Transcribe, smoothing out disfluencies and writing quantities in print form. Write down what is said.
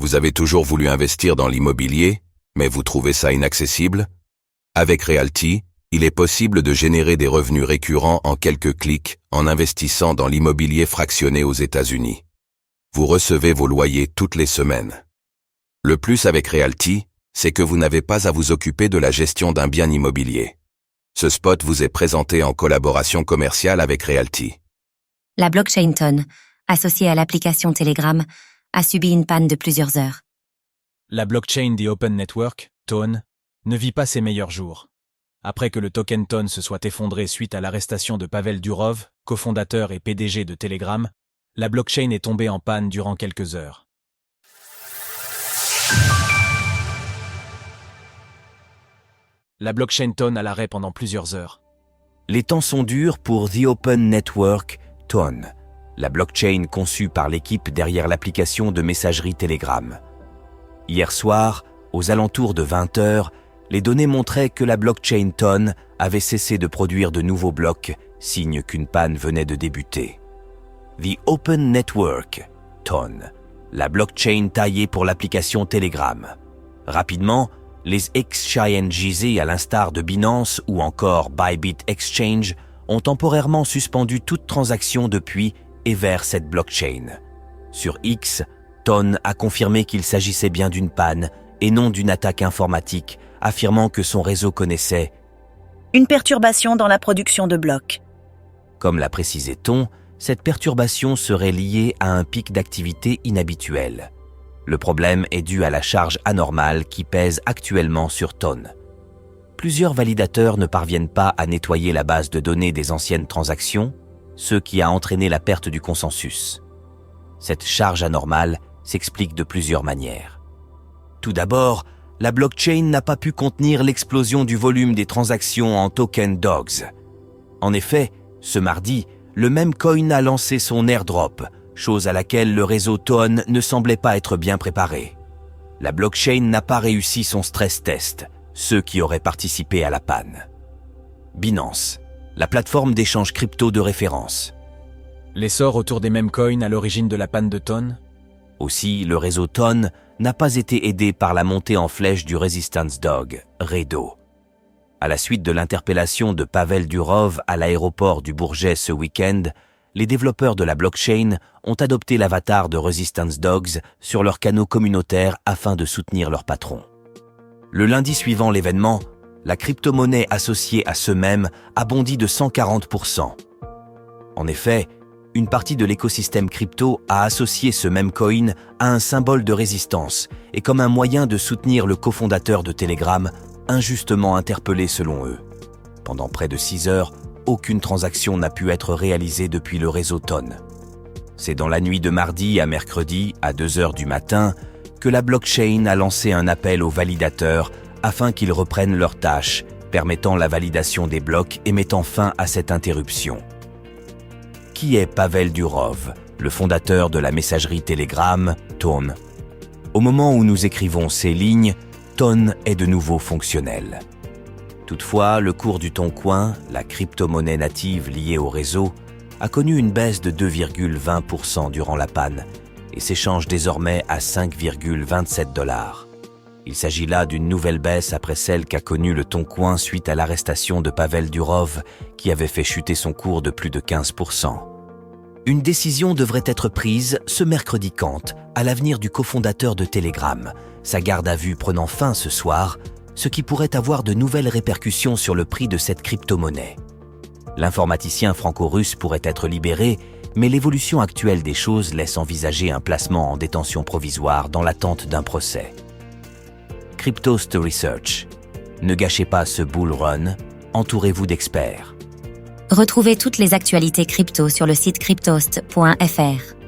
Vous avez toujours voulu investir dans l'immobilier, mais vous trouvez ça inaccessible? Avec Realty, il est possible de générer des revenus récurrents en quelques clics en investissant dans l'immobilier fractionné aux États-Unis. Vous recevez vos loyers toutes les semaines. Le plus avec Realty, c'est que vous n'avez pas à vous occuper de la gestion d'un bien immobilier. Ce spot vous est présenté en collaboration commerciale avec Realty. La blockchain Ton, associée à l'application Telegram, a subi une panne de plusieurs heures. La blockchain The Open Network, Ton, ne vit pas ses meilleurs jours. Après que le token Ton se soit effondré suite à l'arrestation de Pavel Durov, cofondateur et PDG de Telegram, la blockchain est tombée en panne durant quelques heures. La blockchain Ton à l'arrêt pendant plusieurs heures. Les temps sont durs pour The Open Network, Ton, la blockchain conçue par l'équipe derrière l'application de messagerie Telegram. Hier soir, aux alentours de 20h, les données montraient que la blockchain Ton avait cessé de produire de nouveaux blocs, signe qu'une panne venait de débuter. The Open Network, Ton, la blockchain taillée pour l'application Telegram. Rapidement, les exchanges à l'instar de Binance ou encore Bybit Exchange ont temporairement suspendu toute transaction depuis et vers cette blockchain. Sur X, Ton a confirmé qu'il s'agissait bien d'une panne et non d'une attaque informatique, affirmant que son réseau connaissait une perturbation dans la production de blocs. Comme l'a précisé Ton, cette perturbation serait liée à un pic d'activité inhabituel. Le problème est dû à la charge anormale qui pèse actuellement sur Ton. Plusieurs validateurs ne parviennent pas à nettoyer la base de données des anciennes transactions, ce qui a entraîné la perte du consensus. Cette charge anormale s'explique de plusieurs manières. Tout d'abord, la blockchain n'a pas pu contenir l'explosion du volume des transactions en token dogs. En effet, ce mardi, le même coin a lancé son airdrop, chose à laquelle le réseau Ton ne semblait pas être bien préparé. La blockchain n'a pas réussi son stress test, ceux qui auraient participé à la panne. Binance, la plateforme d'échange crypto de référence. L'essor autour des mêmes coins à l'origine de la panne de Ton? Aussi, le réseau Ton n'a pas été aidé par la montée en flèche du Resistance Dog, REDO. À la suite de l'interpellation de Pavel Durov à l'aéroport du Bourget ce week-end, les développeurs de la blockchain ont adopté l'avatar de Resistance Dogs sur leurs canaux communautaires afin de soutenir leur patron. Le lundi suivant l'événement, la crypto-monnaie associée à ceux-mêmes a bondi de 140%. En effet, une partie de l'écosystème crypto a associé ce même coin à un symbole de résistance et comme un moyen de soutenir le cofondateur de Telegram, injustement interpellé selon eux. Pendant près de 6 heures, aucune transaction n'a pu être réalisée depuis le réseau Ton. C'est dans la nuit de mardi à mercredi, à 2h du matin, que la blockchain a lancé un appel aux validateurs afin qu'ils reprennent leurs tâches, permettant la validation des blocs et mettant fin à cette interruption. Qui est Pavel Durov, le fondateur de la messagerie Telegram, Ton? Au moment où nous écrivons ces lignes, Ton est de nouveau fonctionnel. Toutefois, le cours du Toncoin, la crypto-monnaie native liée au réseau, a connu une baisse de 2,20% durant la panne et s'échange désormais à 5,27$. Il s'agit là d'une nouvelle baisse après celle qu'a connue le Toncoin suite à l'arrestation de Pavel Durov qui avait fait chuter son cours de plus de 15%. Une décision devrait être prise ce mercredi quant à l'avenir du cofondateur de Telegram, sa garde à vue prenant fin ce soir, ce qui pourrait avoir de nouvelles répercussions sur le prix de cette crypto-monnaie. L'informaticien franco-russe pourrait être libéré, mais l'évolution actuelle des choses laisse envisager un placement en détention provisoire dans l'attente d'un procès. Cryptost Research. Ne gâchez pas ce bull run, entourez-vous d'experts. Retrouvez toutes les actualités crypto sur le site cryptost.fr.